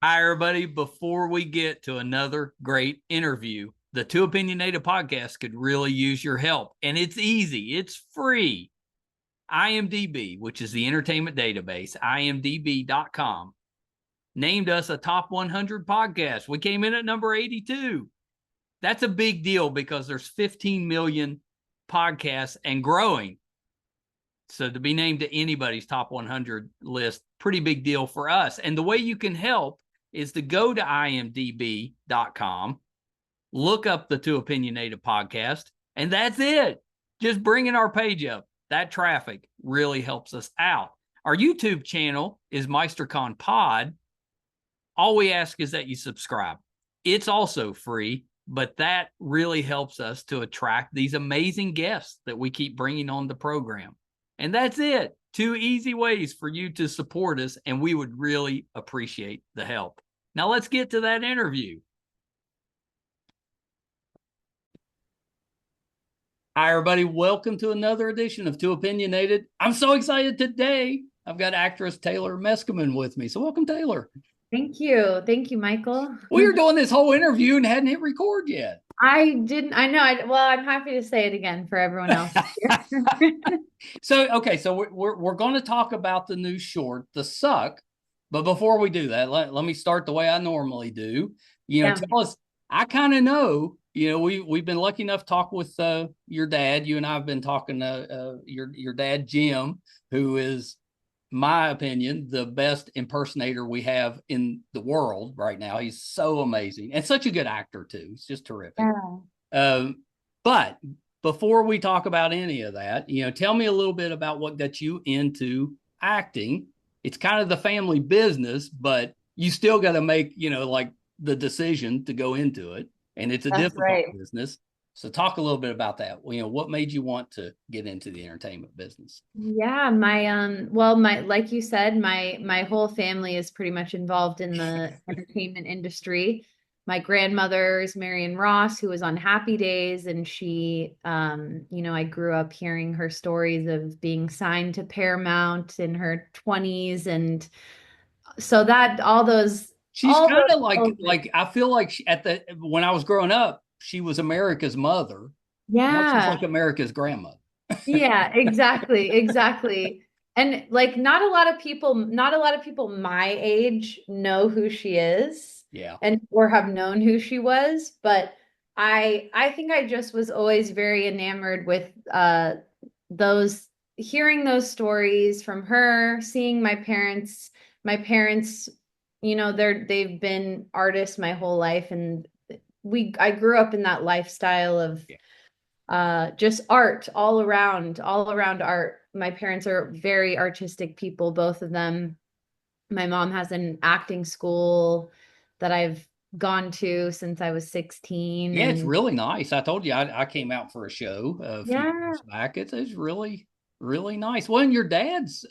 Hi, everybody. Before we get to another great interview, the Two Opinionated podcast could really use your help. And it's easy, it's free. IMDb, which is the entertainment database, imdb.com, named us a top 100 podcast. We came in at number 82. That's a big deal because there's 15 million podcasts and growing. So to be named to anybody's top 100 list, pretty big deal for us. And the way you can help is to go to imdb.com, look up the Two Opinionated podcast, and that's it. Just bringing our page up. That traffic really helps us out. Our YouTube channel is MeisterCon Pod. All we ask is that you subscribe. It's also free, but that really helps us to attract these amazing guests that we keep bringing on the program. And that's it. Two easy ways for you to support us, and we would really appreciate the help. Now let's get to that interview. Hi, everybody. Welcome to another edition of Two Opinionated. I'm so excited today. I've got actress Taylor Meskimen with me. So welcome, Taylor. Thank you. Thank you, Michael. We were doing this whole interview and hadn't hit record yet. I didn't, I know. Well, I'm happy to say it again for everyone else here. So we're going to talk about the new short, The Suck. But before we do that, let me start the way I normally do. Yeah. Tell us, I kind of know, we've been lucky enough to talk with your dad. You and I have been talking to your dad, Jim, who is, my opinion, the best impersonator we have in the world right now. He's so amazing and such a good actor too. He's just terrific. Yeah. But before we talk about any of that, tell me a little bit about what got you into acting. It's kind of the family business, but you still got to make, like the decision to go into it. And it's a That's difficult right. business. So talk a little bit about that. What made you want to get into the entertainment business? Yeah, my like you said, my whole family is pretty much involved in the entertainment industry. My grandmother is Marion Ross, who was on Happy Days, and I grew up hearing her stories of being signed to Paramount in her 20s, and so that She's all kind of those like I feel like when I was growing up, she was America's mother. Now she's yeah. like America's grandmother. Yeah, exactly, exactly. And like not a lot of people my age know who she is Yeah. and or have known who she was, but I think I just was always very enamored with those hearing those stories from her, seeing my parents, they've been artists my whole life, and I grew up in that lifestyle of Yeah. just art all around art. My parents are very artistic people, both of them. My mom has an acting school that I've gone to since I was 16. Yeah, it's And really nice. I told you I came out for a show a few yeah. years back. It's really, really nice. Well, and your dad's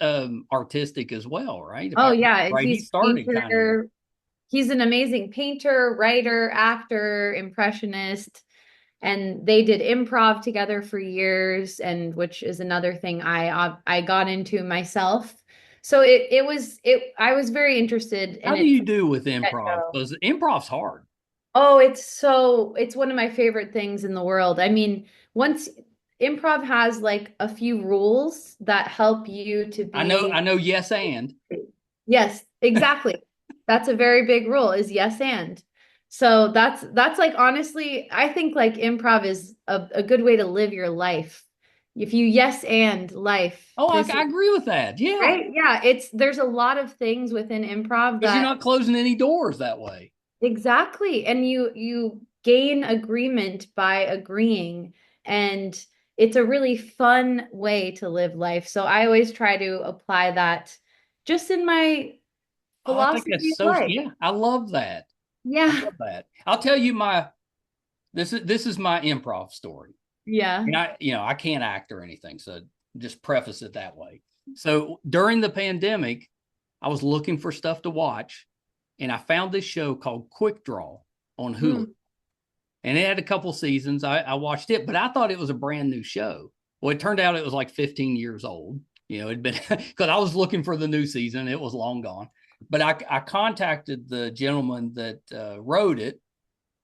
artistic as well, right? If I Oh remember yeah, right, he he's started kind of. painter. He's an amazing painter, writer, actor, impressionist. And they did improv together for years, and which is another thing I got into myself. So I was very interested in How do it you from do with the improv? get-go. Because improv's hard. Oh, it's one of my favorite things in the world. I mean, once improv has like a few rules that help you to I be. know. Yes, and Yes, exactly. That's a very big rule is yes and. So that's like honestly, I think like improv is a good way to live your life. If you yes and life, oh, this is I agree with that. Yeah, right. Yeah, there's a lot of things within improv because you're that not closing any doors that way. exactly, and you gain agreement by agreeing, and it's a really fun way to live life. So I always try to apply that just in my Oh, I think philosophy that's of so. life. Yeah, I love that. I Yeah. love that. I'll tell you my this is my improv story. Yeah. And I can't act or anything, so just preface it that way. So during the pandemic, I was looking for stuff to watch, and I found this show called Quick Draw on Hulu, Hmm. and it had a couple seasons. I watched it, but I thought it was a brand new show. Well, it turned out it was like 15 years old. It'd been because I was looking for the new season. It was long gone. But I contacted the gentleman that wrote it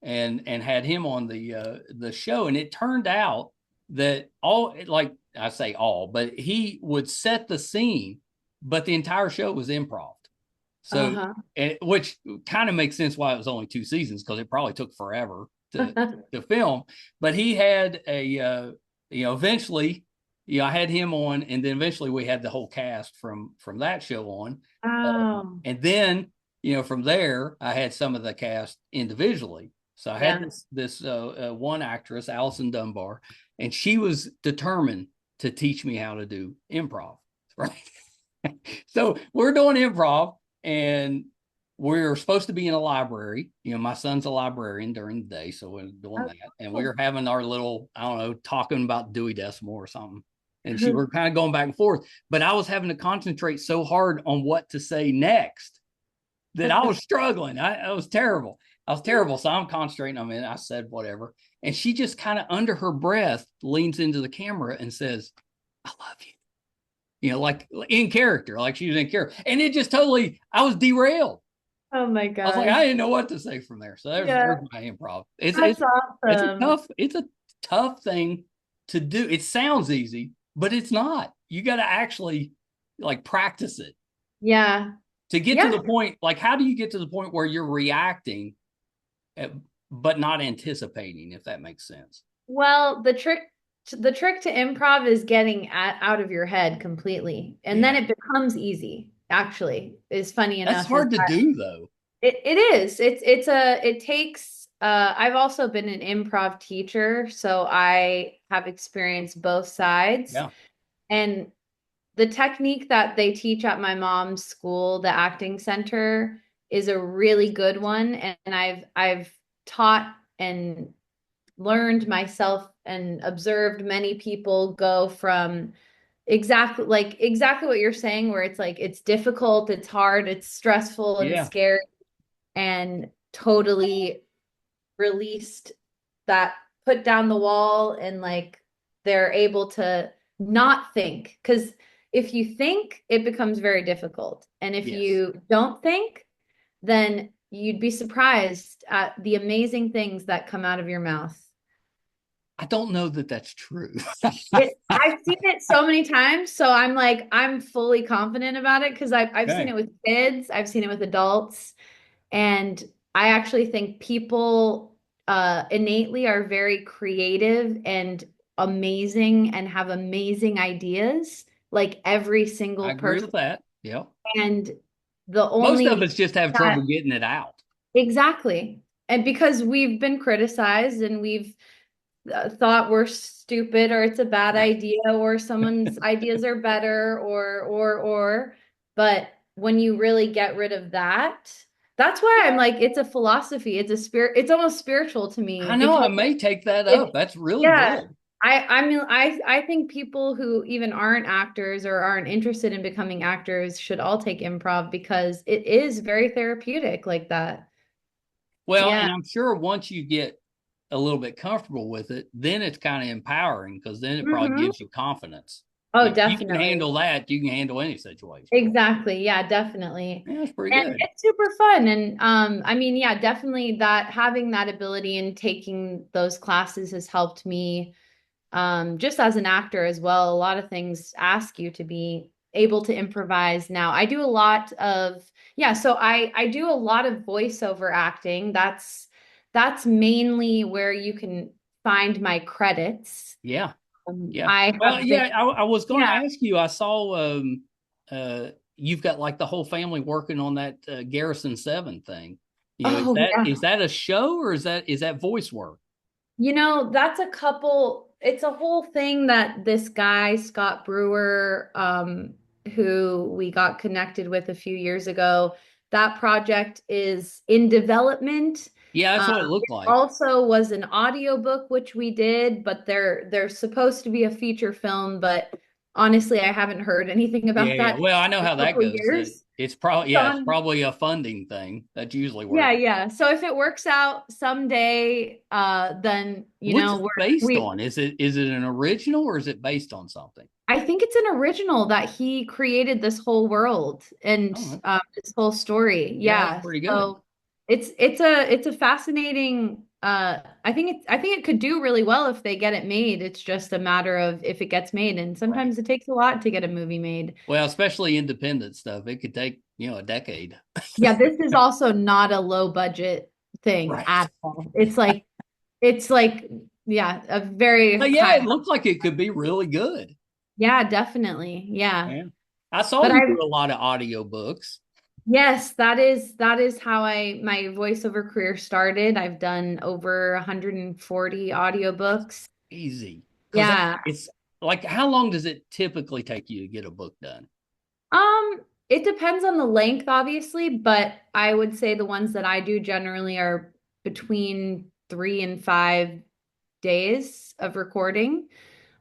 and had him on the show. And it turned out that all, like I say all, but he would set the scene, but the entire show was improv. So, Uh-huh. which kind of makes sense why it was only 2 seasons, because it probably took forever to film. But he had eventually, I had him on, and then eventually we had the whole cast from that show on. Oh, And then, from there, I had some of the cast individually. So I had yeah. this one actress, Allison Dunbar, and she was determined to teach me how to do improv. Right. So we're doing improv, and we're supposed to be in a library. My son's a librarian during the day, so we're doing Oh, that. And we cool. were having our little, I don't know, talking about Dewey Decimal or something. And she were kind of going back and forth. But I was having to concentrate so hard on what to say next that I was struggling. I was terrible. I was terrible. So I'm concentrating on it. I said whatever. And she just kind of under her breath leans into the camera and says, "I love you." Like in character, like she was in character. And it just totally, I was derailed. Oh my I was like, I gosh. didn't know what to say from there. So there's Yeah, my improv. It's that's it's awesome. it's a tough thing to do. It sounds easy, but it's not. You got to actually like practice it Yeah. to get to Yeah. the point. Like, how do you get to the point where you're reacting, but not anticipating, if that makes sense? Well, the trick to improv is getting out of your head completely. And then Yeah. it becomes easy, actually, is funny That's enough, is hard to that do though. it is. It takes I've also been an improv teacher, so I have experienced both sides. Yeah. And the technique that they teach at my mom's school, the acting center, is a really good one. And I've taught and learned myself and observed many people go from exactly what you're saying, where it's like it's difficult, it's hard, it's stressful and Yeah. scary, and totally released that, put down the wall, and like they're able to not think, because if you think, it becomes very difficult, and if Yes. you don't think, then you'd be surprised at the amazing things that come out of your mouth. I don't know that that's true. I've seen it so many times, so I'm like, I'm fully confident about it, because I've seen Okay. it with kids, I've seen it with adults, and I actually think people innately are very creative and amazing and have amazing ideas, like every I single agree person. with that. Yeah. And the Most of only us just have that trouble getting it out. exactly. And because we've been criticized and we've thought we're stupid, or it's a bad idea, or someone's ideas are better, or but when you really get rid of that, that's why I'm like, it's a philosophy, it's a spirit, it's almost spiritual to me, I know I because may take that up. it That's really yeah, good. I mean, I think people who even aren't actors or aren't interested in becoming actors should all take improv, because it is very therapeutic like that. Well, Yeah. and I'm sure once you get a little bit comfortable with it, then it's kind of empowering, because then it probably Hmm. gives you confidence. Oh, If you can definitely. handle that, you can handle any situation. Exactly. Yeah, definitely. Yeah, that's pretty And good. it's super fun. And I mean, yeah, definitely that having that ability and taking those classes has helped me just as an actor as well. A lot of things ask you to be able to improvise. Now, I do a lot of yeah, so I do a lot of voiceover acting. That's mainly where you can find my credits. Yeah. Yeah. I Well, have been yeah, I was going to yeah. ask you. I saw you've got like the whole family working on that Garrison 7 thing. Is Oh, that yeah. is that a show, or is that voice work? That's a couple, it's a whole thing that this guy, Scott Brewer, who we got connected with a few years ago, that project is in development. Yeah, that's what it looked It like. also was an audiobook, which we did, but there's supposed to be a feature film, but honestly, I haven't heard anything Yeah, about yeah. that Well, I know in how a that couple goes. years. So It's probably a funding thing. That's usually where yeah, it. yeah. So if it works out someday, then What's it we're based we on? Is it an original, or is it based on something? I think it's an original that he created this whole world and Oh, this whole story. yeah, that's Yeah. pretty good. So it's a fascinating I think it could do really well if they get it made. It's just a matter of if it gets made. And Right. sometimes it takes a lot to get a movie made. Well, especially independent stuff, it could take, a decade. Yeah, this is also not a low budget thing Right. at all. It's like yeah, a very But yeah, high. it looked like it could be really good. Yeah, definitely. Yeah. Yeah. I saw But you I do a lot of audiobooks. Yes, that is how my voiceover career started. I've done over 140 audiobooks. Easy. Because Yeah. it's like, how long does it typically take you to get a book done? It depends on the length, obviously, but I would say the ones that I do generally are between 3 and 5 days of recording.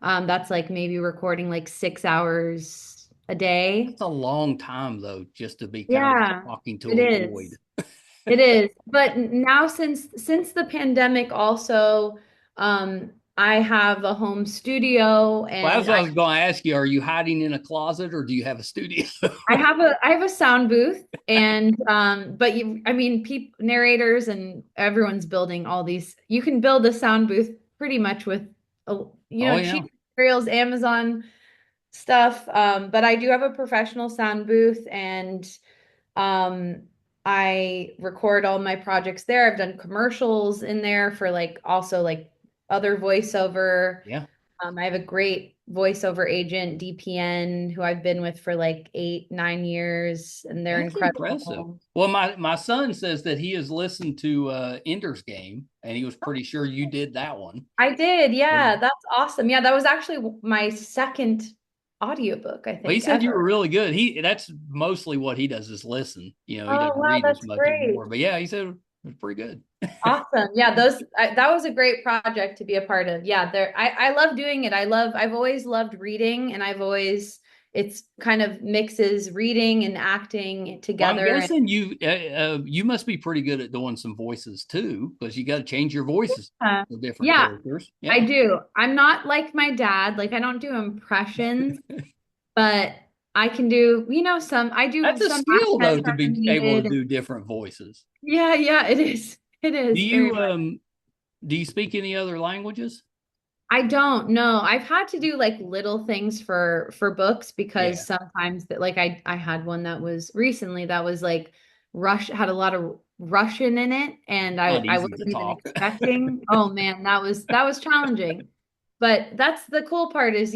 That's like maybe recording like 6 hours a day. That's a long time, though, just to be kind of Yeah, talking to it a void. is. It is. But now since the pandemic also, I have a home studio Well, and that's what I I was going to ask you. Are you hiding in a closet or do you have a studio? I have a sound booth and but I mean people narrators and everyone's building all these. You can build a sound booth pretty much with Oh, yeah. cheap materials, Amazon stuff. But I do have a professional sound booth and Um, I record all my projects there. I've done commercials in there for like also like other voiceover. Yeah. I have a great voiceover agent, DPN, who I've been with for like 8, 9 years, and they're That's impressive. incredible. Well, my son says that he has listened to Ender's Game and he was pretty sure you did that one. I did, Yeah. yeah, that's awesome. Yeah, that was actually my second audiobook, I Well, he think, said you were ever. really good. That's mostly what he does is listen. He Oh, doesn't wow, read as that's much great. anymore. But yeah, he said it was pretty good. Awesome. Yeah, that was a great project to be a part of. Yeah, I love doing it. I've always loved reading and it's kind of mixes reading and acting Well, I'm together. And guessing you must be pretty good at doing some voices too, because you got to change your voices uh, for different yeah, characters. I Yeah, do. I'm not like my dad. Like I don't do impressions, but I can do, I do that's a some skill though accents to are be able to needed. do different voices. Yeah, yeah, it is. It Do is very you much. um do you speak any other languages? I don't know. I've had to do like little things for books Yeah. because sometimes that like I had one that was recently that was like Rush had a lot of Russian in it and Not I easy to wasn't even talk. expecting. Oh man, that was challenging. But that's the cool part is,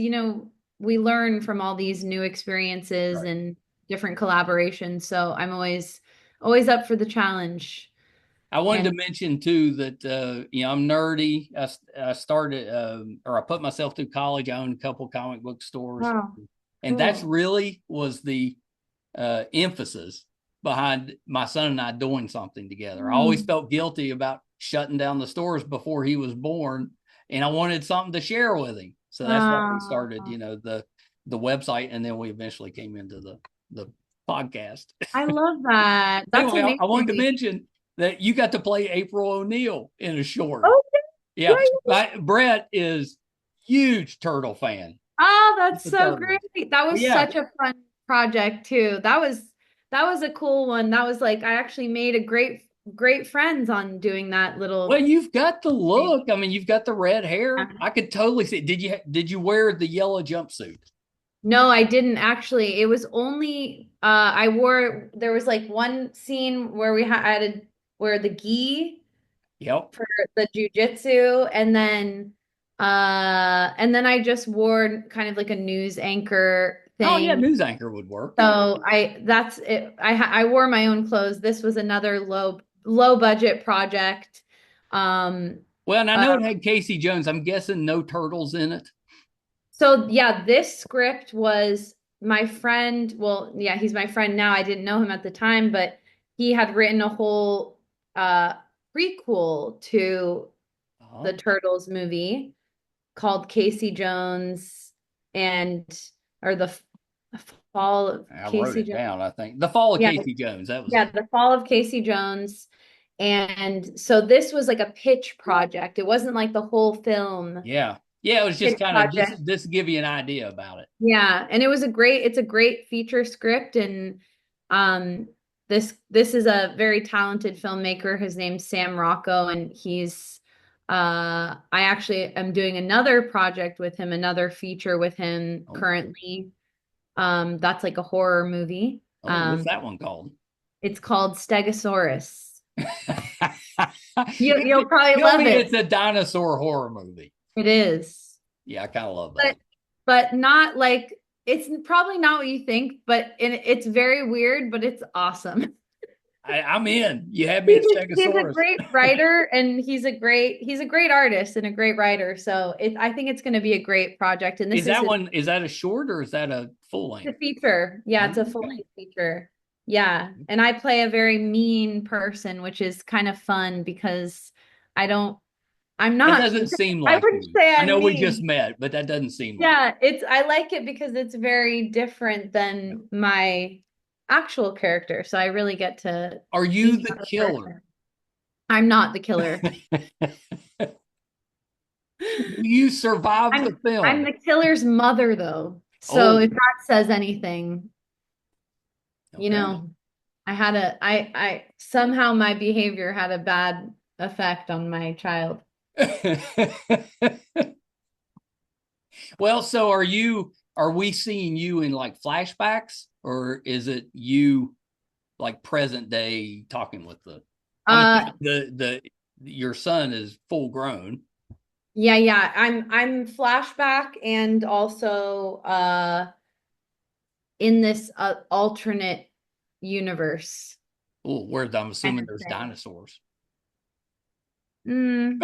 we learn from all these new experiences Right. and different collaborations. So I'm always up for the challenge. I wanted to And mention too that I'm nerdy. I started or I put myself through college. I owned a couple comic book stores, wow, and that's cool. really was the emphasis behind my son and I doing something together. I always Hmm. felt guilty about shutting down the stores before he was born, and I wanted something to share with him. So that's why we Wow. started, the website, and then we eventually came into the podcast. I love that. That's Anyway, I wanted to amazing. mention that you got to play April O'Neil in a short. Oh, yeah. Yeah, Brett is huge turtle fan. Oh, He's that's a so turtle. great. That But was yeah, such a fun project too. That was a cool one. That was like I actually made a great friends on doing that well, little you've got the thing. look. I mean, you've got the red hair. I could totally see. Did you wear the yellow jumpsuit? No, I didn't actually. It was only I wore there was like one scene where we had I had to wear the gi Yep. for the jujitsu and then I just wore kind of like a news anchor Oh yeah, thing. news anchor would work. So that's it. I wore my own clothes. This was another low budget project. Um Well, and I uh, know it had Casey Jones. I'm guessing no turtles in it. so yeah, this script was my friend, well, yeah, he's my friend now. I didn't know him at the time, but he had written a whole uh prequel to the Oh, Turtles movie called Casey Jones and or Fall of I wrote Casey it Jones. down. I think the Fall of Yeah, Casey Jones. That was yeah, it. the Fall of Casey Jones. And so this was like a pitch project. It wasn't like the whole film. Yeah. Yeah, it was just kid kind of project. this give you an idea about it. Yeah, and it's a great feature script, and um this is a very talented filmmaker. His name's Sam Rocco, and he's I actually am doing another project with him, another feature with him Oh, currently. That's like a horror movie. oh, what's that one called? It's called Stegosaurus. You'll probably Tell love me it. it's a dinosaur horror movie. It is. Yeah, I kind of love But those. but not like it's probably not what you think, but it's very weird, but it's awesome. I'm in. You had me at He's a Stegosaurus. great writer, and he's a great artist and a great writer. So I think it's going to be a great project. And Is this is that one? Is that a short or is that a full a length? feature. Yeah, it's a Oh, full okay. length feature. Yeah, and I play a very mean person, which is kind of fun because I don't. I'm That not. doesn't seem I like wouldn't you. say I I'm know we just mean. met, but that doesn't seem like Yeah, I like it because it's very different you. than my actual character. So I really get to Are you be the that killer? person. I'm not the killer. You survived the I'm film. the killer's mother though. So if Oh, that says anything, you okay. know, I somehow my behavior had a bad effect on my child. Well, so are we seeing you in like flashbacks or is it you like present day talking with I'm Uh assuming the your son is full grown. yeah. I'm flashback and also in this alternate universe Oh, where I'm kind assuming of there's thing. dinosaurs. You'll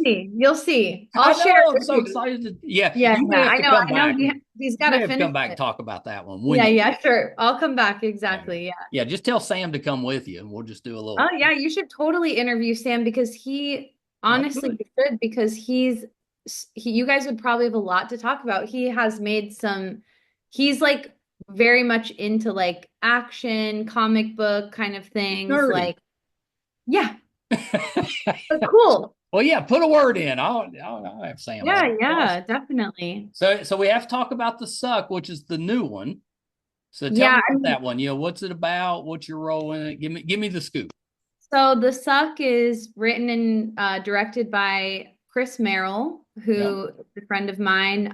see. You'll see. I'll I share know. it I'm with so you. excited. Yeah, Yeah, you may yeah. have I to know. come I know back. he's got You may to have to finish come back and it. talk about that one when Yeah, you. yeah, sure. I'll come back. Yeah, Exactly. Yeah. yeah. Just tell Sam to come with you, and we'll just do a Oh, little. yeah. You should totally interview Sam because he I honestly could. you should because you guys would probably have a lot to talk about. He has made he's like very much into like action, comic book kind of things. Nerdy. Like, yeah, but cool. Well, yeah. Put a word in. I'll have Sam on. Yeah, yeah, Awesome. definitely. So we have to talk about the suck, which is the new one. So tell Yeah, me about that one. What's it about? What's your role in it? Give me the scoop. so The Suck is written and directed by Chris Merrill, Yep. who is a friend of mine.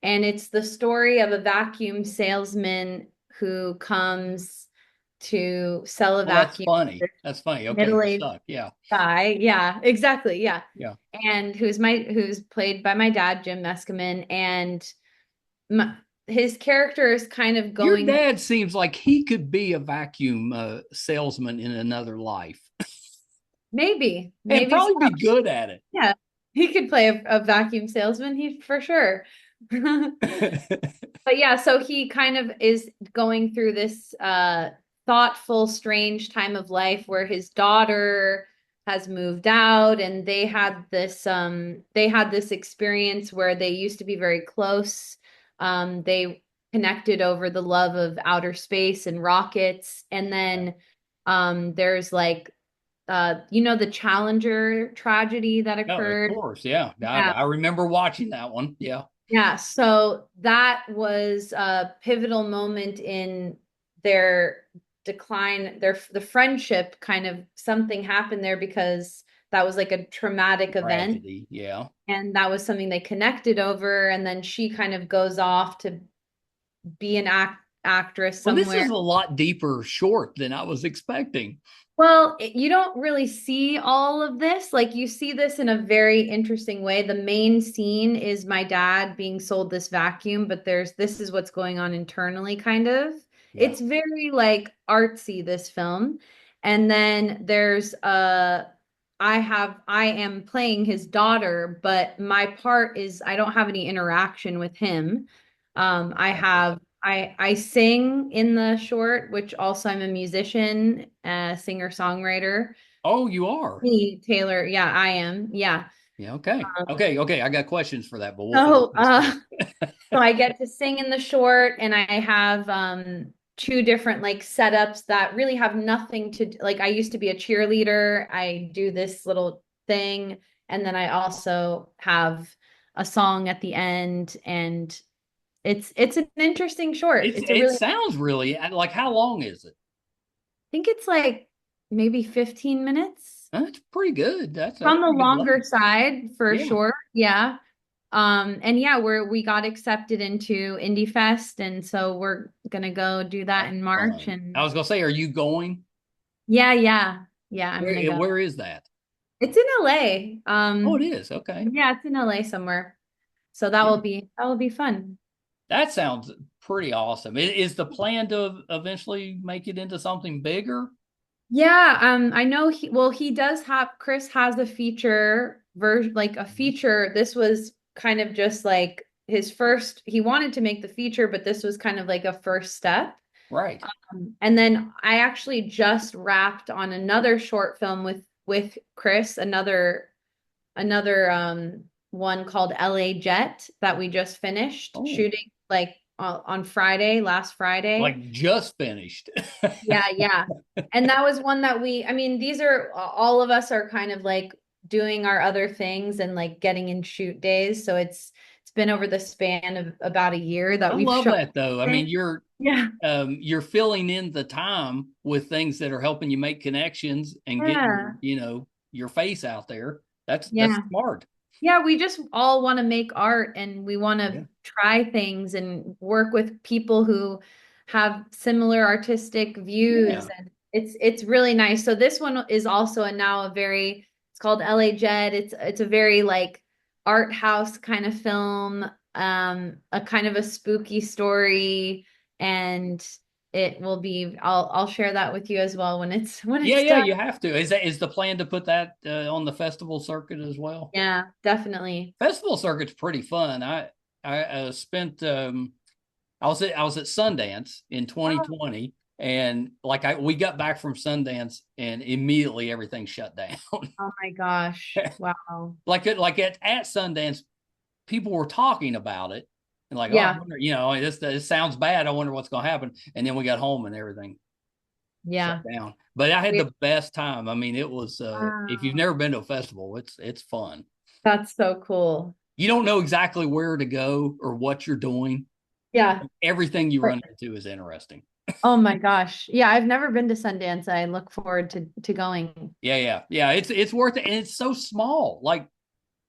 And it's the story of a vacuum salesman who comes to sell a Well, that's vacuum to funny. this That's funny. Okay, the middle-aged suck. Yeah. guy. Yeah, exactly. Yeah. Yeah. And who's played by my dad, Jim Meskimen, and his character is kind of Your going dad seems like he could be a vacuum salesman in another life and maybe so. probably be good at it. Yeah, he could play a vacuum salesman, he for sure. But yeah, so he kind of is going through this thoughtful, strange time of life where his daughter has moved out and they had this experience where they used to be very close. They connected over the love of outer space and rockets. And then there's like the Challenger tragedy that No, of occurred. course. Yeah. Yeah. I remember watching that one. Yeah. Yeah, so that was a pivotal moment in their decline, the friendship kind of something happened there because that was like a traumatic event Tragedy. Yeah. and that was something they connected over and then she kind of goes off to be an actress Well, this somewhere. is a lot deeper short than I was expecting. Well, you don't really see all of this. Like you see this in a very interesting way. The main scene is my dad being sold this vacuum, but this is what's going on internally, kind of. Yeah. It's very like artsy, this film. And then there's I am playing his daughter, but my part is I don't have any interaction with him. I Gotcha. have I sing in the short, which also I'm a musician, singer-songwriter. Oh, you are. Me, Taylor, yeah, I am. Yeah. Yeah. Okay. Um, Okay. Okay. I got questions for that, but we'll finish so this first. so I get to sing in the short and I have two different like setups that really have nothing to like I used to be a cheerleader. I do this little thing and then I also have a song at the end, and it's an interesting short. It's a It really, I sounds really like, how long is it? think it's like maybe 15 minutes. That's pretty good. That's On the pretty good longer length. side for Yeah. sure. Yeah. And yeah, we got accepted into Indie Fest, and so we're gonna go do that That's in March. fun. I And was gonna say, are you going? yeah, I'm gonna go. Where is that? It's in LA. Oh, it is. Okay. Yeah, it's in LA somewhere. So Yeah. that will be fun. That sounds pretty awesome. Is the plan to eventually make it into something bigger? Yeah, I know he does have Chris has a feature version, like a feature. This was kind of just like his first, he wanted to make the feature, but this was kind of like a first step. Right. And then I actually just wrapped on another short film with Chris, another one called LA Jet that we just finished Oh, shooting like on Friday, last Friday. like just finished. Yeah, yeah. And that was one that I mean, these are all of us are kind of like doing our other things and like getting in shoot days. So it's been over the span of about a year that I we've love shot. that though. I mean, Yeah. you're filling in the time with things that are helping you make connections and get Yeah. your face out there. That's Yeah. smart. Yeah, we just all want to make art and we want Yeah. to try things and work with people who have similar artistic views, Yeah. and it's really nice. So this one is also now a very, it's called LA Jed. It's a very like art house kind of film, a kind of a spooky story, and it will be, I'll share that with you as well when Yeah, it's yeah, done. you have to. Is the plan to put that on the festival circuit as well? Yeah, definitely. Festival circuit's pretty fun. I spent I was at Sundance in Oh, 2020, and like we got back from Sundance and immediately everything shut down. oh my gosh. Wow. Like at Sundance, people were talking about it and like, oh, I Yeah. wonder, this sounds bad. I wonder what's going to happen. And then we got home and everything shut Yeah. down. But I had We, the best time. I mean, it was if you've wow. never been to a festival, it's fun. That's so cool. You don't know exactly where to go or what you're doing. Yeah. Everything you But run into is interesting. oh my gosh. Yeah, I've never been to Sundance. I look forward to going. Yeah, yeah, yeah. It's worth it, and it's so small. Like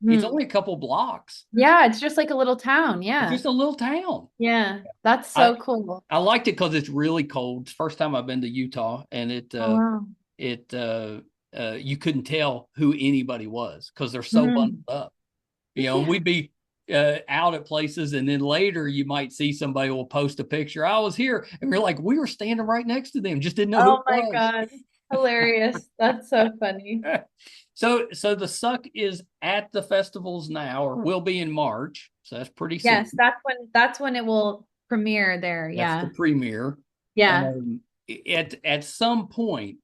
it's Hmm. only a couple blocks. Yeah, it's just like a little town. It's Yeah. just a little town. Yeah. That's I so cool. I liked it because it's really cold. It's the first time I've been to Utah, and Oh wow. you couldn't tell who anybody was because they're so bundled Hmm. up. And Yeah. we'd be out at places, and then later you might see somebody will post a picture. I was here, and we're like, we were standing right next to them, just didn't know who it Oh my was. God. Hilarious. That's so funny. So the suck is at the festivals now, or will be in March. So that's pretty soon. Yes, that's when it will premiere there. That's the Yeah. premiere. Yeah. Um, at some point,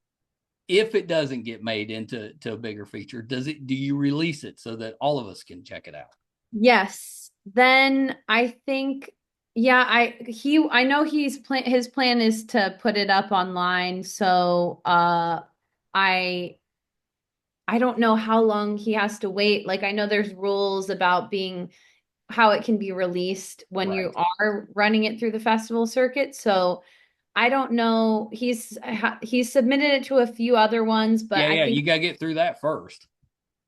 if it doesn't get made into a bigger feature, do you release it so that all of us can check it out? Yes. Then I think, yeah, I know his plan is to put it up online. So I I don't know how long he has to wait. Like I know there's rules about being how it can be released when you Right. are running it through the festival circuit. So I don't know. He's submitted it to a few other ones, but Yeah, I yeah. think, You got to get through that first.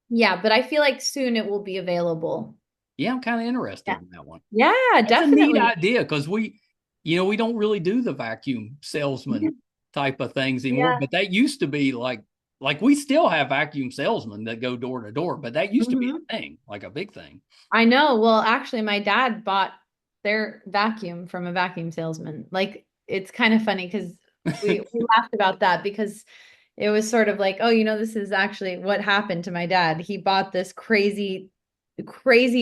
yeah, but I feel like soon it will be available. Yeah, I'm kind of Yeah. interested in that one. Yeah, That's a neat definitely. idea because we don't really do the vacuum salesman type of things anymore. Yeah. But that used to be like we still have vacuum salesmen that go door to door, but that used to be Hmm. a thing, like a big thing. I know. Well, actually, my dad bought their vacuum from a vacuum salesman. Like, it's kind of funny because we laughed about that because it was sort of like, oh, this is actually what happened to my dad. He bought this crazy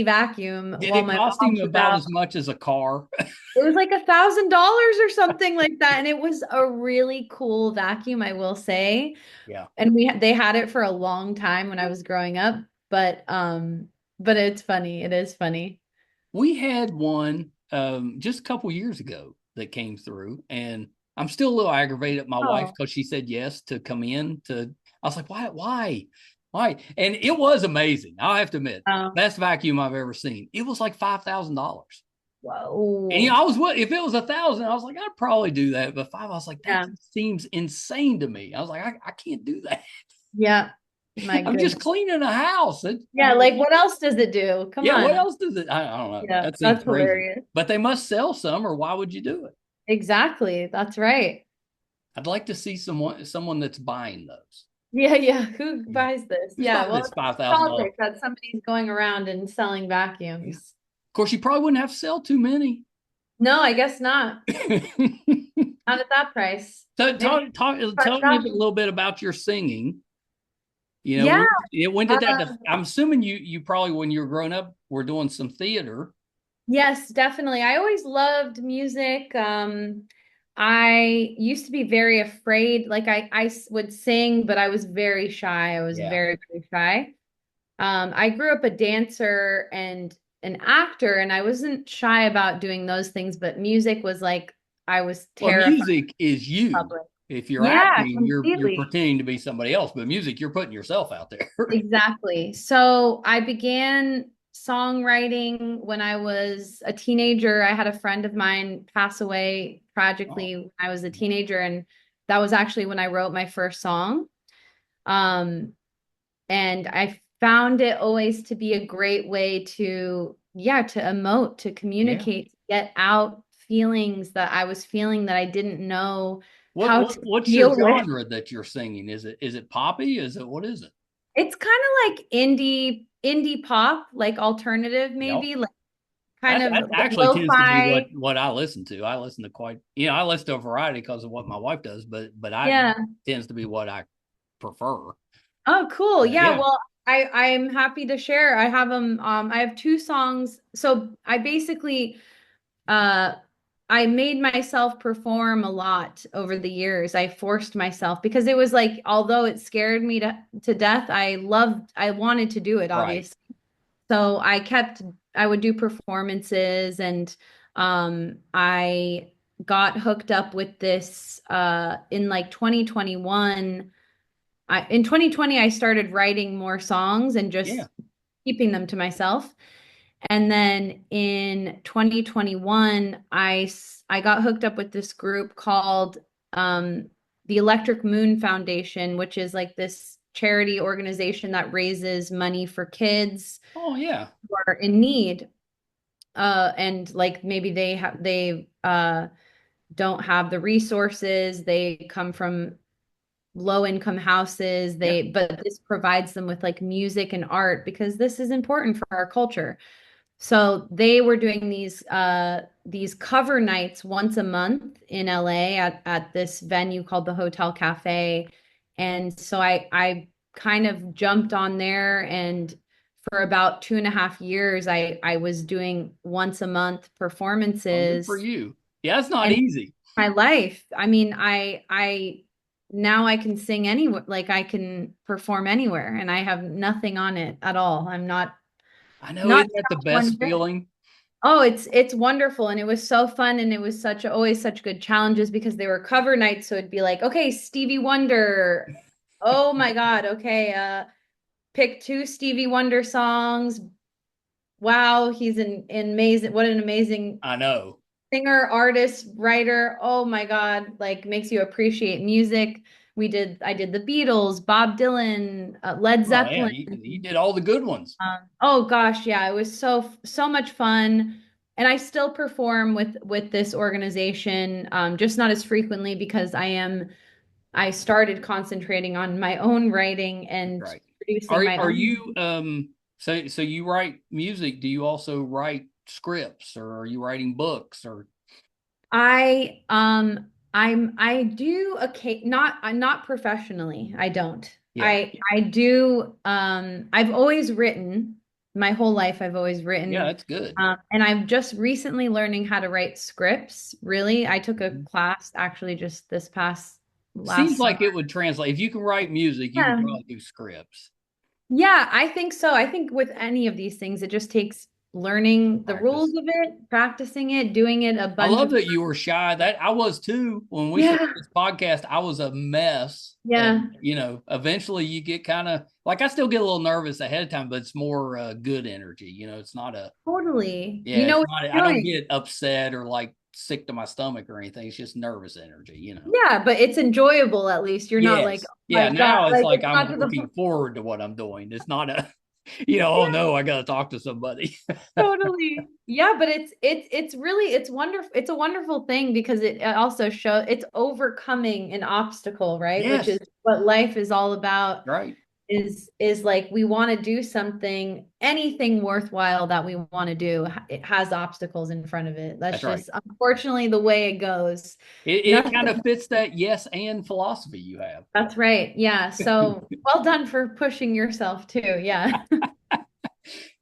vacuum Did while it my cost mom him was about out. as much as a car? It was like $1,000 or something like that, and it was a really cool vacuum, I will say. Yeah. And they had it for a long time when I was growing up, but it's funny. It is funny. We had one just a couple years ago that came through, and I'm still a little aggravated at my wife Oh, because she said yes to come in to. I was like, why? Why? Right. And it was amazing. I'll have to admit, Oh, best vacuum I've ever seen. It was like $5,000. And whoa. I was, if it was 1,000, I was like, I'd probably do that. But five, I was like, that Yeah. just seems insane to me. I was like, I can't do that. Yeah. My I'm just goodness. cleaning a house. Yeah, like what else does it do? Come Yeah, what on. else does it? I don't know. Yeah, That seems that's crazy. hilarious. But they must sell some, or why would you do it? Exactly. That's right. I'd like to see someone that's buying those. Yeah, yeah. Who buys this? Who's Yeah, buying well, this it's $5,000? politics that somebody's going around and selling Yeah. vacuums. Of course, you probably wouldn't have to sell too many. No, I guess not. Not at that price. So Maybe tell me a little bit about your singing. yeah. When did that? uh, I'm assuming you probably when you were growing up were doing some theater. yes, definitely. I always loved music. I used to be very afraid. Like would sing, but I was very shy. I was Yeah. very, very shy. I grew up a dancer and an actor, and I wasn't shy about doing those things, but music was like I was Well, terrified music is of you. public. If you're Yeah, acting, you're completely. pretending to be somebody else, but music, you're putting yourself out there. Exactly. So I began songwriting when I was a teenager. I had a friend of mine pass away Oh, tragically when I was a teenager, and that was actually when I wrote my first song. Um, and I found it always to be a great way to, yeah, to emote, to yeah. communicate, to get out feelings that I was feeling that I didn't know how to What's your deal with. genre that you're singing? Is it poppy? Is it what is it? It's kind of like indie pop, like alternative Yep. maybe, like kind of That like actually tends to be lo-fi. what I listen to. I listen to quite, I listen to a variety because of what my wife does, but I Yeah. tends to be what I prefer. Oh, cool. Yeah, Yeah, well, I'm happy to share. I have them I have two songs. So I basically uh I made myself perform a lot over the years. I forced myself because it was like although it scared me to death, I wanted to do it right. obviously. So I would do performances and I got hooked up with this in like 2021. In 2020 I started writing more songs and Yeah. just keeping them to myself. And then in 2021 I got hooked up with this group called the Electric Moon Foundation, which is like this charity organization that raises money for kids Oh yeah. who are in need. And like maybe they don't have the resources. They come from low income houses. Yeah. But this provides them with like music and art because this is important for our culture. So they were doing these cover nights once a month in LA at this venue called the Hotel Cafe. And so I kind of jumped on there, and for about 2.5 years I was doing once a month Oh, good for performances, you. Yeah, it's not and easy. my life. I mean, I now I can sing anywhere, like I can perform anywhere, and I have nothing on it at all. I'm I know, not isn't that the one best bit. feeling? Oh, it's wonderful, and it was so fun, and it was such always such good challenges because they were cover nights, so it'd be like, okay, Stevie Wonder. Oh my God, okay, pick two Stevie Wonder songs. Wow, he's an amazing, what an amazing I know. singer, artist, writer. Oh my God, like makes you appreciate music. I did the Beatles, Bob Dylan, Led Oh yeah, Zeppelin. you did all the good ones. Oh gosh, yeah, it was so much fun. And I still perform with this organization, just not as frequently because I started concentrating on my own writing and Right. producing my Are own. you so you write music? Do you also write scripts, or are you writing books, or I do okay, not professionally. I don't. yeah. I do I've always written my whole life. I've always Yeah, written. that's good. And I'm just recently learning how to write scripts. Really, I took a Mhm. class actually just this past Seems last summer. like it would translate. If you can write music, you can Yeah. probably do scripts. Yeah, I think so. I think with any of these things, it just takes learning the rules Practice. of it, practicing it, doing it a I bunch love of that you times. were shy. That I was too when we started Yeah, this podcast. I was a mess, yeah, and eventually you get kind of like I still get a little nervous ahead of time, but it's more good energy. It's not a totally. You yeah, know it's what not. I you're don't doing. get upset or like sick to my stomach or anything. It's just nervous energy. Yeah, but it's enjoyable at least. You're not like, Yes, oh yeah. my God, Now it's like like it's I'm not to the looking point. forward to what I'm doing. It's not a, oh no, I got to talk to somebody. Totally. Yeah, but it's really it's wonderful. It's a wonderful thing because it also shows it's overcoming an obstacle, right? Which is Yes, what life is all about. right. Is like we want to do something, anything worthwhile that we want to do, it has obstacles in front of it. That's That's right. just unfortunately the way it goes. It kind Nothing. of fits that yes and philosophy you have. That's right. Yeah. So well done for pushing yourself too. Yeah.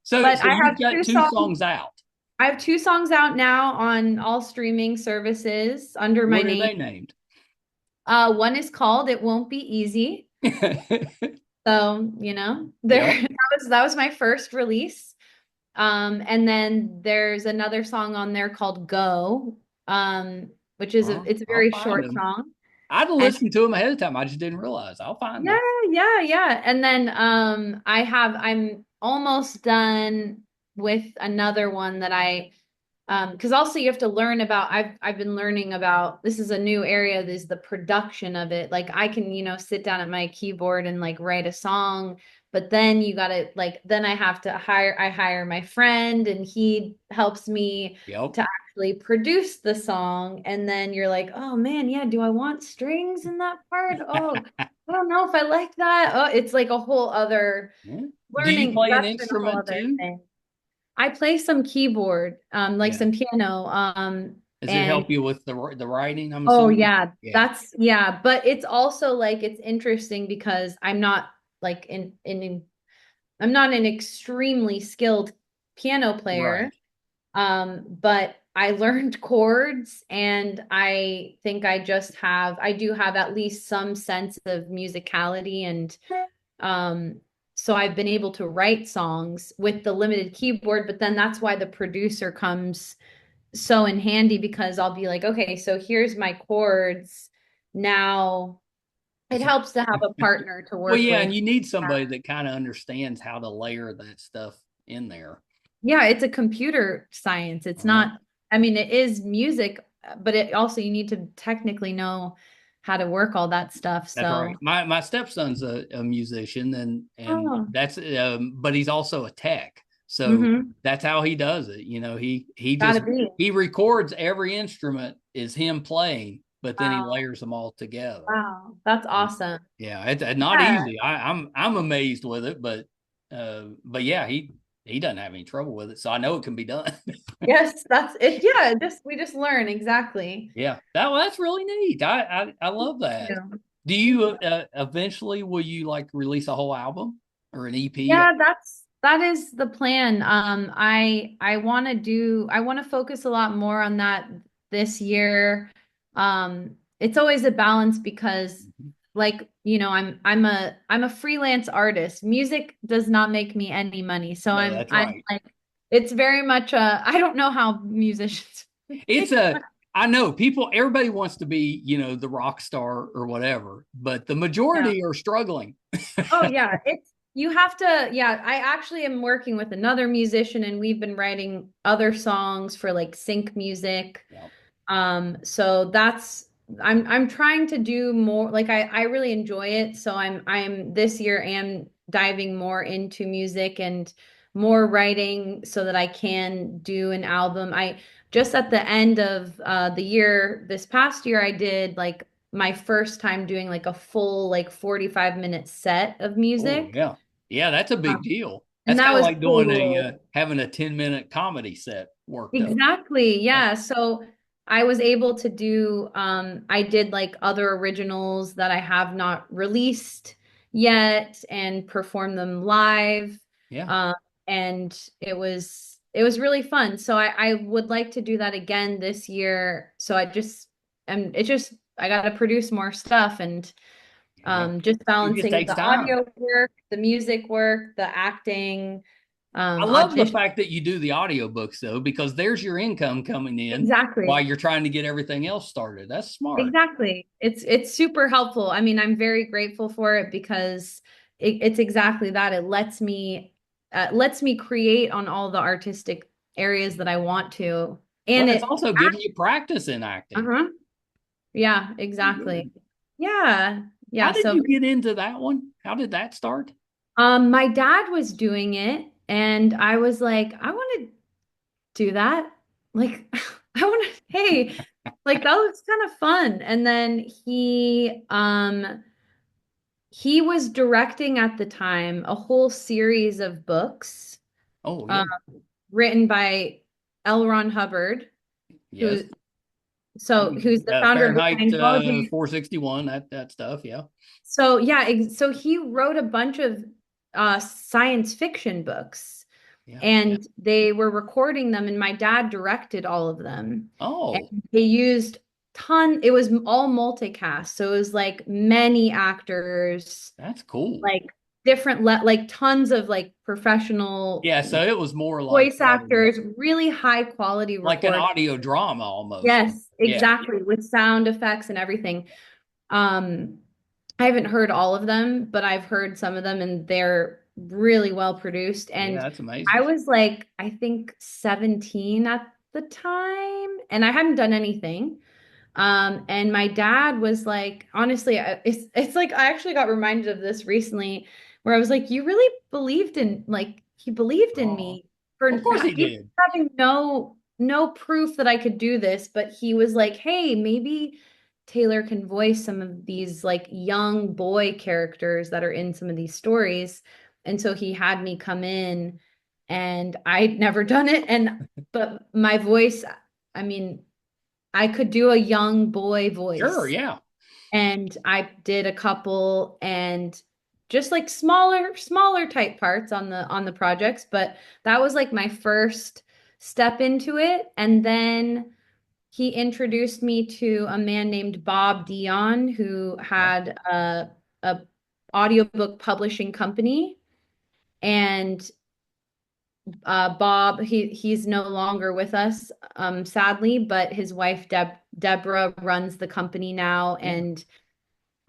So But so you've got two songs out. I have two songs out now on all streaming services under my What are name. they named? One is called It Won't Be Easy. So, there Yep. that was my first release. And then there's another song on there called Go, which is Well, it's a I'll very find short them. song. I'd And listened to them ahead of time. I just didn't realize. I'll find yeah, them. yeah, yeah. And then I'm almost done with another one that I because also you have to learn about I've been learning about this is a new area, this is the production of it. Like I can, sit down at my keyboard and like write a song, but then you gotta like then I hire my friend and he helps me Yep. to actually produce the song. And then you're like, oh man, yeah, do I want strings in that part? Oh, I don't know if I like that. Oh, it's like a whole other Yeah. Do you learning. play an That's been a whole instrument other too? thing. I play some keyboard, like Yeah. some piano, Does it and help you with the writing, I'm oh assuming? yeah, Yeah. yeah, but it's also like it's interesting because I'm not like I'm not an extremely skilled piano player, Right. but I learned chords and I think I do have at least some sense of musicality and um, so I've been able to write songs with the limited keyboard, but then that's why the producer comes so in handy because I'll be like, okay, so here's my chords. Now it helps to have a partner to Well, work yeah, with. and you need somebody that kind of understands how to layer that stuff in there. Yeah, it's a computer science. It's Yeah, not, I mean, it is music, but it also you need to technically know how to work all that stuff. that's So, right. My stepson's a musician, and oh, that's but he's also a tech, so mm-hmm. that's how he does it. He Gotta just be. he records every instrument is him playing, but then he Wow. layers them all together. Wow. That's awesome. Yeah, it's not Yeah. easy. I'm amazed with it, but yeah, he doesn't have any trouble with it, so I know it can be done. Yes, that's it. Yeah, just we just learn exactly. Yeah, that's really neat. I love that. Yeah. Do you eventually will you like release a whole album or an EP? Yeah, that is the plan. I want to focus a lot more on that this year. It's always a balance because like, I'm a freelance artist. Music does not make me any money. So No, that's I'm right. like it's very much I don't know how musicians It's make a money. I know people everybody wants to be, the rock star or whatever, but the Yeah. majority are struggling. Oh yeah, it's you have to yeah, I actually am working with another musician and we've been writing other songs for like sync music. Yeah. So that's I'm trying to do more like I really enjoy it. So I'm this year am diving more into music and more writing so that I can do an album. I just at the end of the year, this past year, I did like my first time doing like a full like 45-minute set of Oh, music. yeah. Yeah, that's a big Um, deal. and That's that kind of was like doing a cool. having a 10-minute comedy set worked up. Exactly. Yeah. Yeah. So I was able to do I did like other originals that I have not released yet and perform them live. Yeah. Um and it was really fun. So I would like to do that again this year. So I gotta produce more stuff and Yeah. just It just balancing takes the time. audio work, the music work, the acting. I love the audition. fact that you do the audiobooks though, because there's your income coming in while Exactly. you're trying to get everything else started. That's smart. Exactly. It's super helpful. I mean, I'm very grateful for it because it's exactly that. It lets me create on all the artistic areas that I want to. And But it's it also giving you practice in acting. uh-huh. Yeah, Oh, good. exactly. Yeah. How Yeah. did So you get into that one? How did that start? my dad was doing it and I was like, I want to do that. Like I want to, hey, like that looks kind of fun. And then he was directing at the time a whole series of books Oh, uh, yeah. written by L. Ron Hubbard, Yes. who who's the founder of the Fahrenheit Scientology. 461, that stuff. Yeah. So yeah, so he wrote a bunch of science fiction books, Yeah. Yeah. and they were recording them, and my dad directed all of them, and Oh, they used it was all multicast, so it was like many actors, that's cool. like like tons of like professional Yeah. So it was more voice actors, really high quality like an record. audio drama almost. Yes, Yeah. exactly, with sound effects and everything. Um, I haven't heard all of them, but I've heard some of them and they're really well produced. Yeah. And That's I amazing. was like, I think 17 at the time, and I hadn't done anything. And my dad was like, honestly, it's like I actually got reminded of this recently, where I was like, you really believed in like he believed in Oh, me for of course he even did. having no proof that I could do this, but he was like, hey, maybe Taylor can voice some of these like young boy characters that are in some of these stories. And so he had me come in and I'd never done it. But my voice, I mean, I could do a young boy Sure. voice. Yeah. And I did a couple and just like smaller type parts on the projects, but that was like my first step into it. And then he introduced me to a man named Bob Dion who Yeah. had a audiobook publishing company. And Bob, he's no longer with us, sadly, but his wife Deborah runs the company now. Yeah. And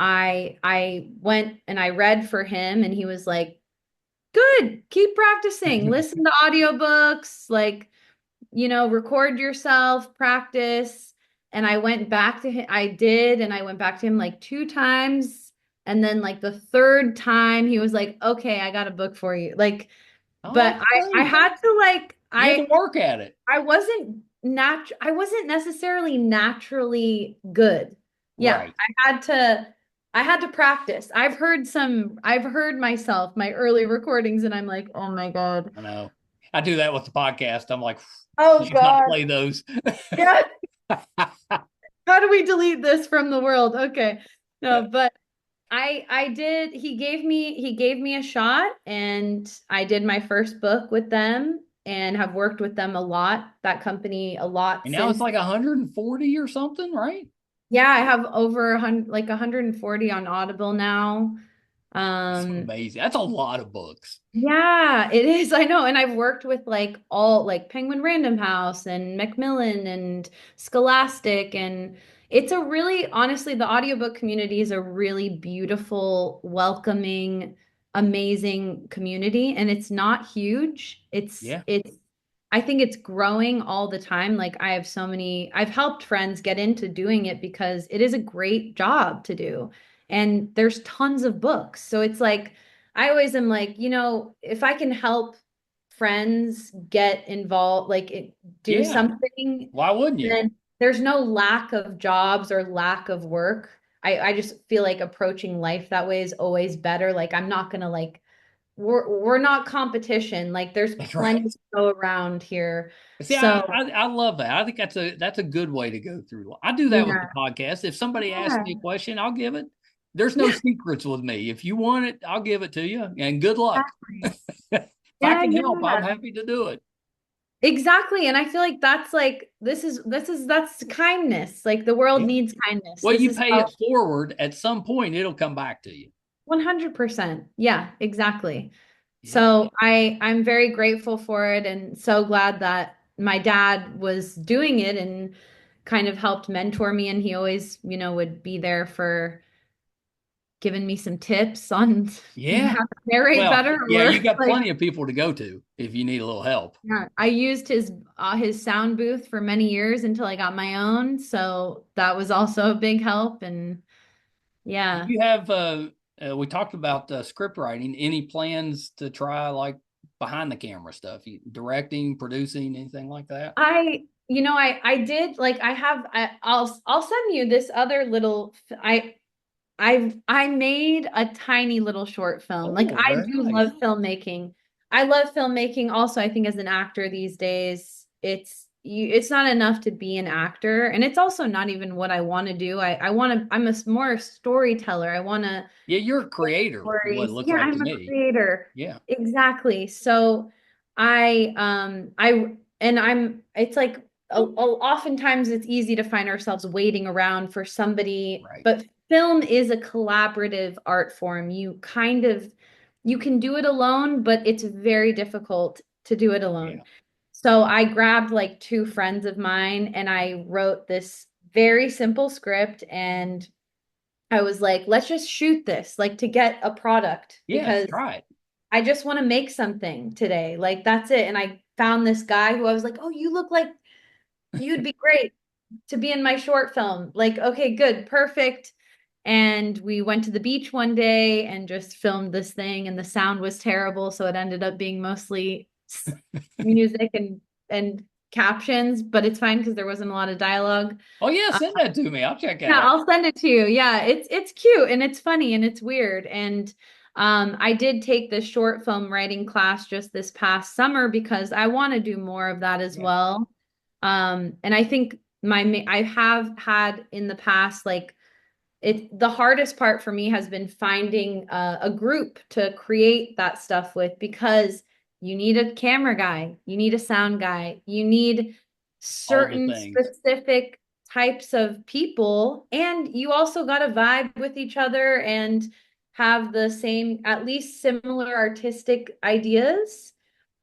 I went and I read for him, and he was like, "Good, keep practicing. Listen to audiobooks, like, record yourself, practice." And I went back to him. I did, and I went back to him like two times. And then like the third time, he was like, "Okay, I got a book for you." Like, Oh, but that's I great. had to like You had to work at it. I wasn't necessarily naturally good. Yeah, Right. I had to practice. I've heard myself, my early recordings, and I'm like, oh my God. I know. I do that with the podcast. I'm like, Oh please not God. play those. Yeah. How do we delete this from the world? Okay. No, but I did he gave me a shot, and I did my first book with them and have worked with them a lot, that company a lot And now it's since. like 140 or something, right? Yeah, I have over 100, like 140 on Audible now. That's Um, amazing. That's a lot of books. yeah, it is. I know. And I've worked with like all like Penguin Random House and Macmillan and Scholastic. And it's a really, honestly, the audiobook community is a really beautiful, welcoming, amazing community. And it's not huge. Yeah. I think it's growing all the time. Like I've helped friends get into doing it because it is a great job to do. And there's tons of books. So it's like, I always am like, if I can help friends get involved, like do Yeah. something, Why wouldn't you? then there's no lack of jobs or lack of work. I just feel like approaching life that way is always better. Like I'm not gonna like we're not competition. Like there's That's plenty right. to go around here. See, So I love that. I think that's a good way to go through. I do that with the yeah. podcast. If somebody asks me a Yeah. question, I'll give it. There's no Yeah, secrets with me. If you want it, I'll give it to you. And good luck. exactly. If I Yeah, can help, I'm yeah. happy to do it. Exactly. And I feel like that's like that's kindness. Like the world Yeah. needs kindness. Well, This you is pay how it forward at some point, it'll come back to you. 100%. Yeah, exactly. Yeah. So I'm very grateful for it and so glad that my dad was doing it and kind of helped mentor me, and he always, would be there for giving me some tips on Yeah. how to narrate Well, better, yeah, you or got like, plenty of people to go to if you need a little help. yeah, I used his sound booth for many years until I got my own, so that was also a big help. And Do yeah. you have we talked about script writing, any plans to try like behind the camera stuff, directing, producing, anything like that? I did, like, I'll send you this other little I made a tiny little short film. Like, Oh, I very do nice. love filmmaking. I love filmmaking. Also, I think as an actor these days, it's not enough to be an actor, and it's also not even what I want to do. I want to. I'm more a storyteller. I want to Yeah, you're a creator, what it stories. looks Yeah, like to I'm a me. creator. Yeah, Exactly. So it's like oftentimes it's easy to find ourselves waiting around for somebody, right. but film is a collaborative art form. You can do it alone, but it's very difficult to do it alone. Yeah. So I grabbed like two friends of mine and I wrote this very simple script, and I was like, let's just shoot this, like, to get a product, Yes, because try it. I just want to make something today. Like, that's it. And I found this guy who I was like, oh, you look like you'd be great to be in my short film. Like, okay, good, perfect. And we went to the beach one day and just filmed this thing, and the sound was terrible. So it ended up being mostly music and captions, but it's fine because there wasn't a lot of dialogue. Oh yeah, send that to me. I'll check that Yeah, out. I'll send it to you. Yeah, it's cute and it's funny and it's weird. And I did take this short film writing class just this past summer because I want to do more of that as Yeah. well. And I think I have had in the past, like, the hardest part for me has been finding a group to create that stuff with, because you need a camera guy, you need a sound guy, you need All the certain things. specific types of people, and you also got to vibe with each other and have the same, at least similar artistic ideas,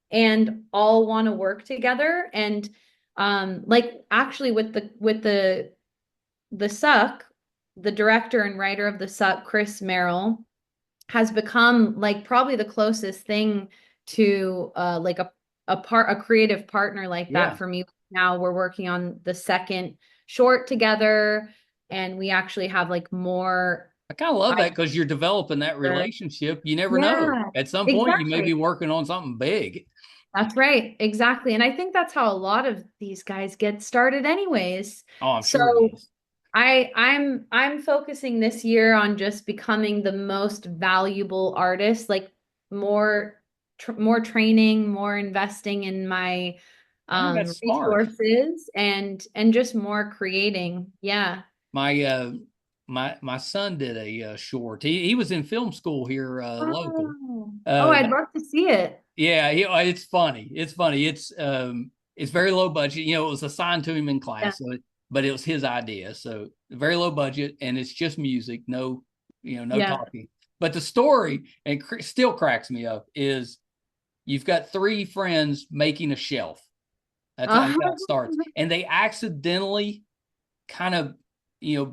and all want to work together. And like, actually, with the Suck, the director and writer of The Suck, Chris Merrill, has become like probably the closest thing to like a creative partner like that Yeah. for me. Now we're working on the second short together, and we actually have like more I kind of love that ideas. because you're developing that relationship. You never know. Yeah, At some point, you may be exactly. working on something big. That's right. Exactly. And I think that's how a lot of these guys get started anyways. Oh, I'm So sure it is. I'm focusing this year on just becoming the most valuable artist, like more training, more investing in my I think that's smart. resources, and just more creating. Yeah. My my son did a short. He was in film school here local. Oh, Uh, I'd love to see it. yeah, it's funny. It's funny. It's very low budget. You know, it was assigned to him in Yeah. class, but it was his idea. So very low budget, and it's just music, no, no Yeah. talking. But the story, and still cracks me up, is you've got three friends making a shelf. That's how it starts, and they accidentally kind of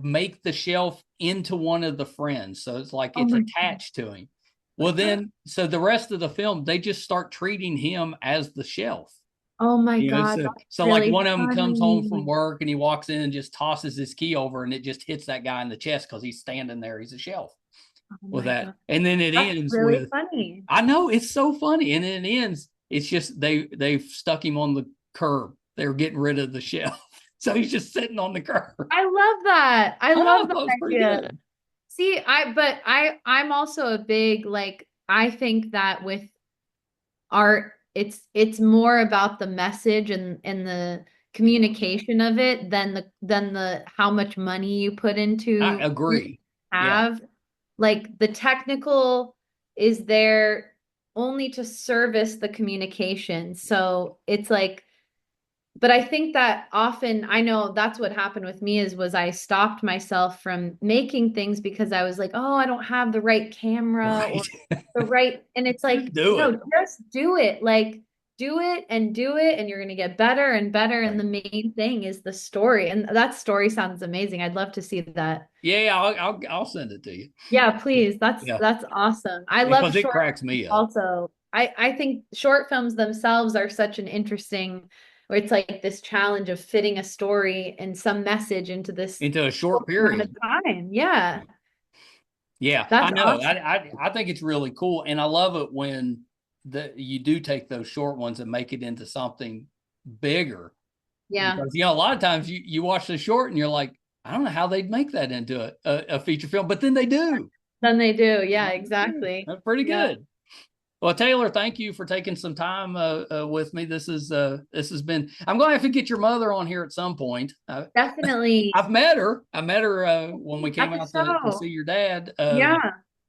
make the shelf into one of the friends, so it's like Oh it's my attached to him. Well, then so the rest of the film they just start treating him as the shelf. Oh my So, God, that's like really one of them comes home from funny. work and he walks in and just tosses his key over and it just hits that guy in the chest because he's standing there, he's a shelf Oh with my that. God. And then it That's ends really with, funny. I know it's so funny, and then it ends, it's just they've stuck him on the curb, they're getting rid of the shelf. So he's just sitting on the curb. I love that. I I know, love that that was pretty idea. good. See, I'm also a big, like, I think that with art, it's more about the message and the Yeah, communication of it than the how much money you put I into agree. Yeah. have. Like, the technical is there only to service the communication. So it's like, but I think that often, I know that's what happened with me was I stopped myself from making things because I was like, oh, I don't have the right camera Right. or the right, and it's like, Just do no, it. just do it. Like do it, and you're gonna get better and better. And Right. the main thing is the story. And that story sounds amazing. I'd love to see that. Yeah, I'll send it to you. Yeah, please. Yeah. That's awesome. I love Because it short cracks films me up. also. I think short films themselves are such an interesting, where it's like this challenge of fitting a story and some message into this Into a short short amount of period. time. Yeah, Yeah, I that's know. awesome. I think it's really cool, and I love it when you do take those short ones and make it into something bigger. Yeah, Because a lot of times you watch the short and you're like, I don't know how they'd make that into a feature film, but then they do. then they do. Yeah, exactly. That's pretty Yeah, good. Well, Taylor, thank you for taking some time with me. This has been. I'm going to have to get your mother on here at some point. definitely I've met her. I met her when we came at the out to see show. your dad. Yeah.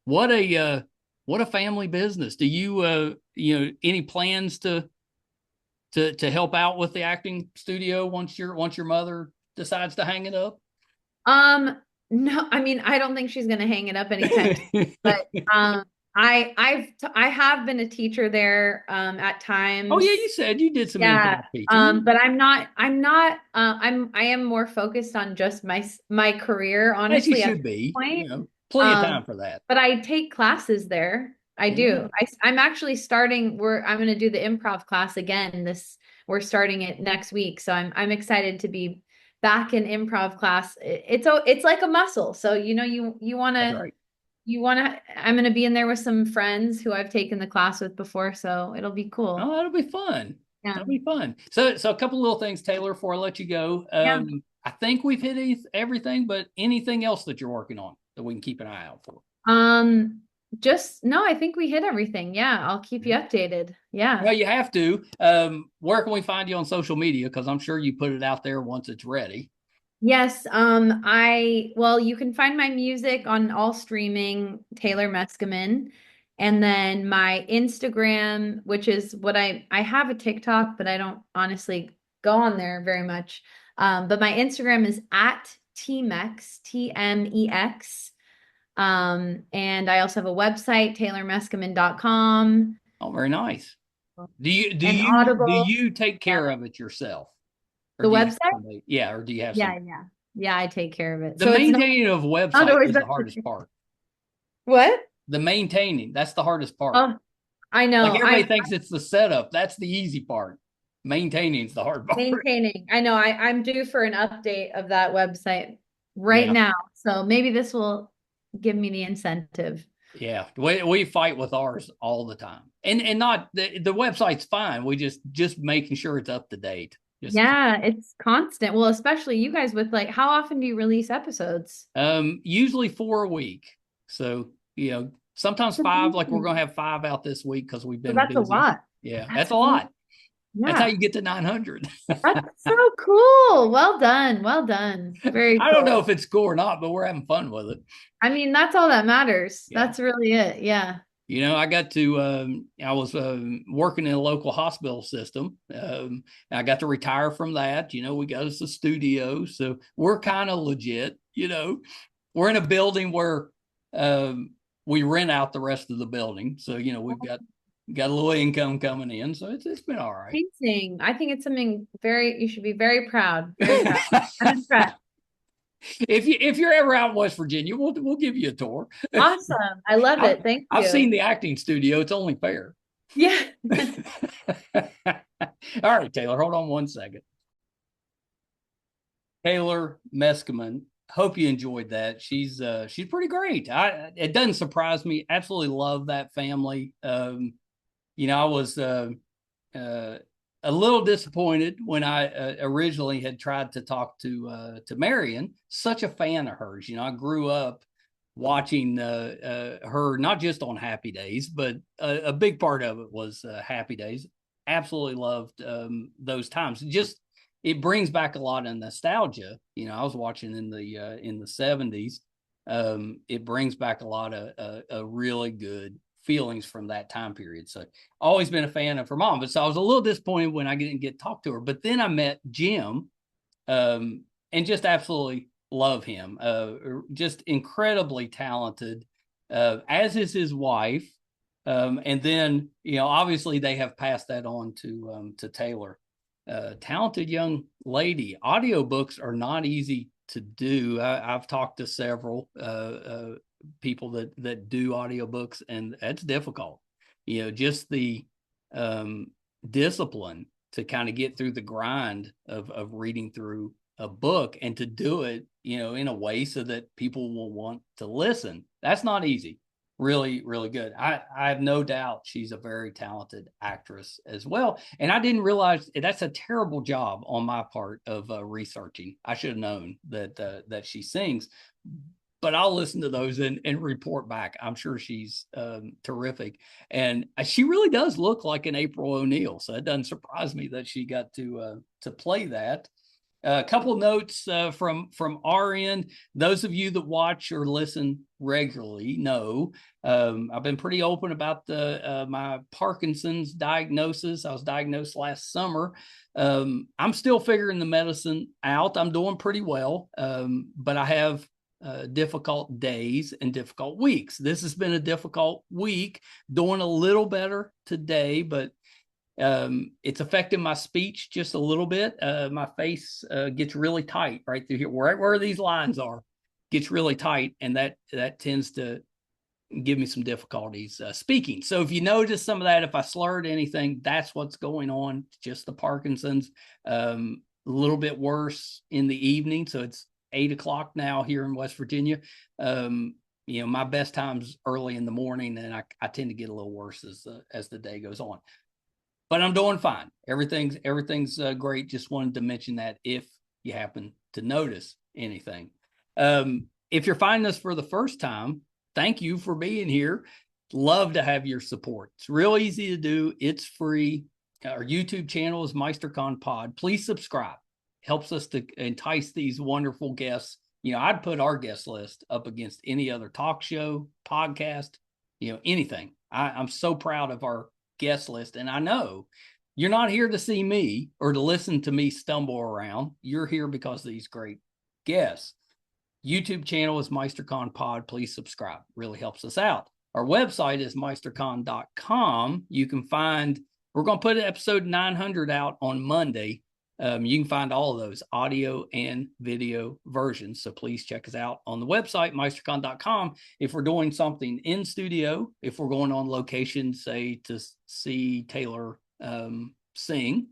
What a what a family business. Do you any plans to help out with the acting studio once your mother decides to hang it up? Um, no, I mean, I don't think she's gonna hang it up anytime soon, but I have been a teacher there at Oh yeah, times. you said you did some Yeah. improv teaching. But I am more focused on just my career, As you honestly, at should this be. point. Plenty of time for that. But I take classes there. I Yeah. do. I'm actually starting, I'm gonna do the improv class again we're starting it next week. So I'm excited to be back in improv class. It's like a muscle. So you That's right. I'm gonna be in there with some friends who I've taken the class with before, so it'll be cool. Oh, that'll be fun. Yeah. That'll be fun. So a couple little things, Taylor, before I let you go. Yeah. I think we've hit everything, but anything else that you're working on that we can keep an eye out for? Um, just no, I think we hit everything. Yeah, I'll keep you updated. Yeah. Well, you have to. Where can we find you on social media? Because I'm sure you put it out there once it's ready. Yes, you can find my music on all streaming, Taylor Meskimen. And then my Instagram, which is what I have a TikTok, but I don't honestly go on there very much. But my Instagram is at Tmex, Tmex. And I also have a website, taylormeskimen.com, Oh, very nice. Do you do and you do Audible. you take Yeah. care of it yourself, or The do you have website? somebody? Yeah, or do you have Yeah, some? yeah. Yeah, I take care of it. The So it's maintaining of a not website always is the that. hardest part. What? The maintaining, that's the hardest part. Oh, I Like know. everybody I'm thinks it's the setup. That's the easy part. Maintaining is the hard part. maintaining. I know I'm due for an update of that website right Yeah. now. So maybe this will give me the incentive. Yeah. We fight with ours all the time. And not the website's fine. We just making sure it's up to date. Just Yeah, it's constant. Well, especially you guys with like, how often do you release episodes? usually 4 a week. So, sometimes five, like we're gonna have five out this week because we've So been that's a busy. lot. Yeah, That's that's a lot. That's how yeah. you get to 900. That's so cool. Well done. Well done. Very I don't know cool. if it's cool or not, but we're having fun with it. I mean, that's all that matters. Yeah. That's really it. Yeah. I was working in a local hospital system. I got to retire from that. We got us a studio. So we're kind of legit. We're in a building where we rent out the rest of the building. So, we've got a little income coming in. So it's been all right. Amazing. I think it's something you should be very proud. Very proud. I'm impressed. If you're ever out in West Virginia, we'll give you a tour. Awesome. I love it. Thank I've you. seen the acting studio. It's only fair. Yeah. All right, Taylor, hold on one second. Taylor Meskimen. Hope you enjoyed that. She's pretty great. It doesn't surprise me. Absolutely love that family. I was a little disappointed when I originally had tried to talk to Marion. Such a fan of hers. I grew up watching her not just on Happy Days, but a big part of it was Happy Days. Absolutely loved those times. It brings back a lot of nostalgia. I was watching in the 70s. It brings back a lot of a really good feelings from that time period. So always been a fan of her mom. But so I was a little disappointed when I didn't get to talk to her. But then I met Jim, and just absolutely love him. Just incredibly talented, as is his wife. And then, obviously they have passed that on to Taylor. Talented young lady. Audiobooks are not easy to do. I've talked to several people that do audiobooks, and that's difficult. Just the discipline to kind of get through the grind of reading through a book and to do it, in a way so that people will want to listen. That's not easy. Really, really good. I have no doubt she's a very talented actress as well. And I didn't realize that's a terrible job on my part of researching. I should have known that she sings, but I'll listen to those and report back. I'm sure she's terrific. And she really does look like an April O'Neil. So it doesn't surprise me that she got to play that. A couple of notes from our end. Those of you that watch or listen regularly know I've been pretty open about my Parkinson's diagnosis. I was diagnosed last summer. I'm still figuring the medicine out. I'm doing pretty well, but I have difficult days and difficult weeks. This has been a difficult week. Doing a little better today, but it's affecting my speech just a little bit. My face gets really tight right through here, right where these lines are, gets really tight, and that tends to give me some difficulties speaking. So if you notice some of that, if I slurred anything, that's what's going on. Just the Parkinson's. A little bit worse in the evening, so it's 8:00 now here in West Virginia. My best time's early in the morning, and I tend to get a little worse as the day goes on. But I'm doing fine. Everything's great. Just wanted to mention that if you happen to notice anything. If you're finding us for the first time, thank you for being here. Love to have your support. It's real easy to do. It's free. Our YouTube channel is MeisterCon Pod. Please subscribe. Helps us to entice these wonderful guests. I'd put our guest list up against any other talk show, podcast, anything. I'm so proud of our guest list. And I know you're not here to see me or to listen to me stumble around. You're here because of these great guests. YouTube channel is MeisterCon Pod. Please subscribe. Really helps us out. Our website is meistercon.com. You can find, we're going to put episode 900 out on Monday. You can find all of those audio and video versions. So please check us out on the website, meistercon.com. If we're doing something in studio, if we're going on location, say to see Taylor sing,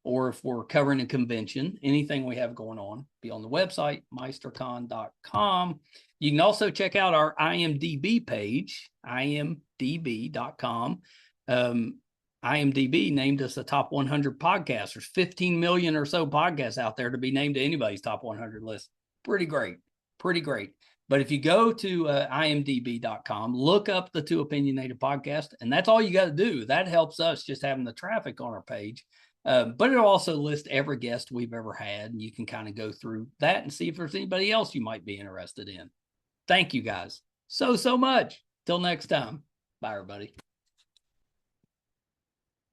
or if we're covering a convention, anything we have going on, be on the website, meistercon.com. You can also check out our IMDb page, imdb.com. IMDb named us a top 100 podcast. There's 15 million or so podcasts out there to be named to anybody's top 100 list. Pretty great. But if you go to imdb.com, look up the Two Opinionated podcast, and that's all you got to do. That helps us just having the traffic on our page. But it'll also list every guest we've ever had, and you can kind of go through that and see if there's anybody else you might be interested in. Thank you guys so much. Till next time. Bye, everybody.